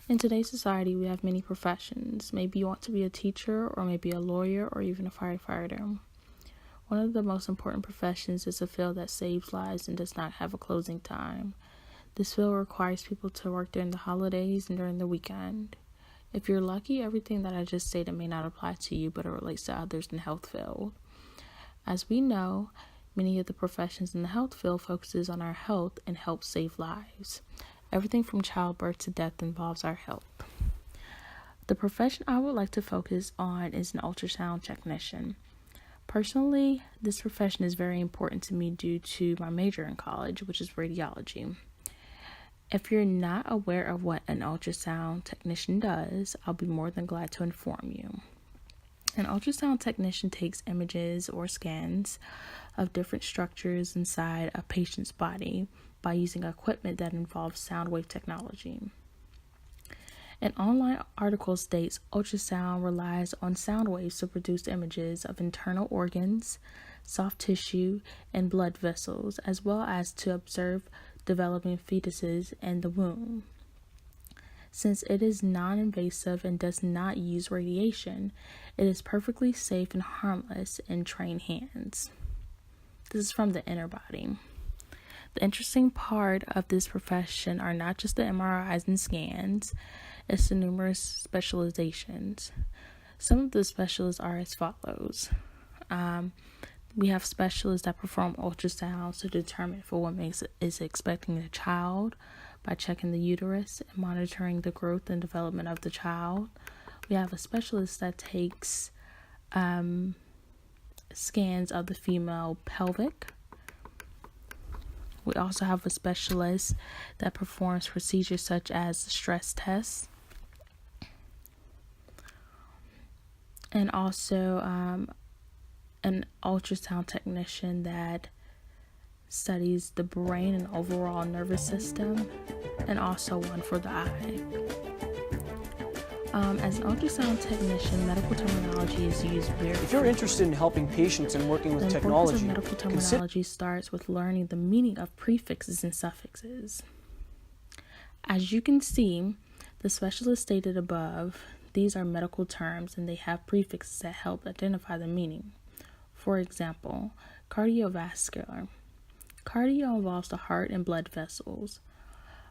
In today's society, we have many professions. Maybe you want to be a teacher, or maybe a lawyer, or even a firefighter. One of the most important professions is a field that saves lives and does not have a closing time. This field requires people to work during the holidays and during the weekend. If you're lucky, everything that I just stated may not apply to you, but it relates to others in the health field. As we know, many of the professions in the health field focuses on our health and help save lives. Everything from childbirth to death involves our health. The profession I would like to focus on is an ultrasound technician. Personally, this profession is very important to me due to my major in college, which is radiology. If you're not aware of what an ultrasound technician does, I'll be more than glad to inform you. An ultrasound technician takes images or scans of different structures inside a patient's body by using equipment that involves sound wave technology. An online article states ultrasound relies on sound waves to produce images of internal organs, soft tissue, and blood vessels, as well as to observe developing fetuses in the womb. Since it is non-invasive and does not use radiation, it is perfectly safe and harmless in trained hands. This is from the inner body. The interesting part of this profession are not just the MRIs and scans, it's the numerous specializations. Some of the specialists are as follows. We have specialists that perform ultrasounds to determine if a woman is expecting a child by checking the uterus and monitoring the growth and development of the child. We have a specialist that takes scans of the female pelvic. We also have a specialist that performs procedures such as stress tests. And also an ultrasound technician that studies the brain and overall nervous system, and also one for the eye. As an ultrasound technician, medical terminology is used very If you're interested in helping patients and working with technology, the medical terminology starts with learning the meaning of prefixes and suffixes. As you can see, the specialist stated above, these are medical terms and they have prefixes that help identify the meaning. For example, cardiovascular. Cardio involves the heart and blood vessels.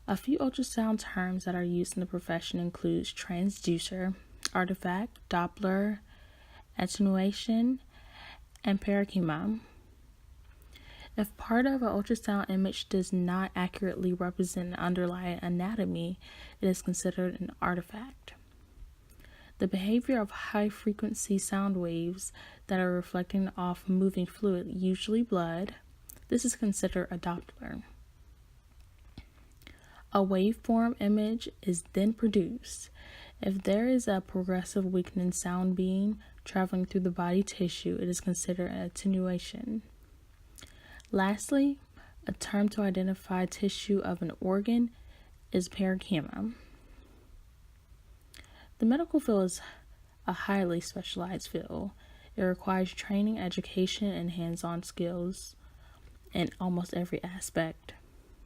A few ultrasound terms that are used in the profession includes transducer, artifact, Doppler, attenuation, and parenchyma. If part of an ultrasound image does not accurately represent an underlying anatomy, it is considered an artifact. The behavior of high-frequency sound waves that are reflecting off moving fluid, usually blood, this is considered a Doppler. A waveform image is then produced. If there is a progressive weakening sound beam traveling through the body tissue, it is considered an attenuation. Lastly, a term to identify tissue of an organ is parenchyma. The medical field is a highly specialized field. It requires training, education, and hands-on skills in almost every aspect.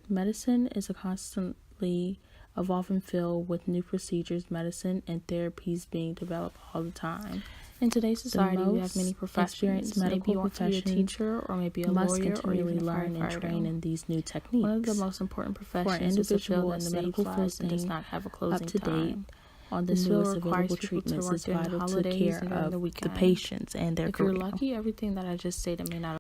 Medicine is a constantly evolving field with new procedures, medicine, and therapies being developed all the time. In today's society, we have many professions. Maybe you want to be a teacher, or maybe a lawyer, or even learn and train in these new techniques. One of the most important professions is a field in the medical field that does not have a closing time. On the newest available treatments is vital to the care of the patients and their career. If you're lucky, everything that I just stated may not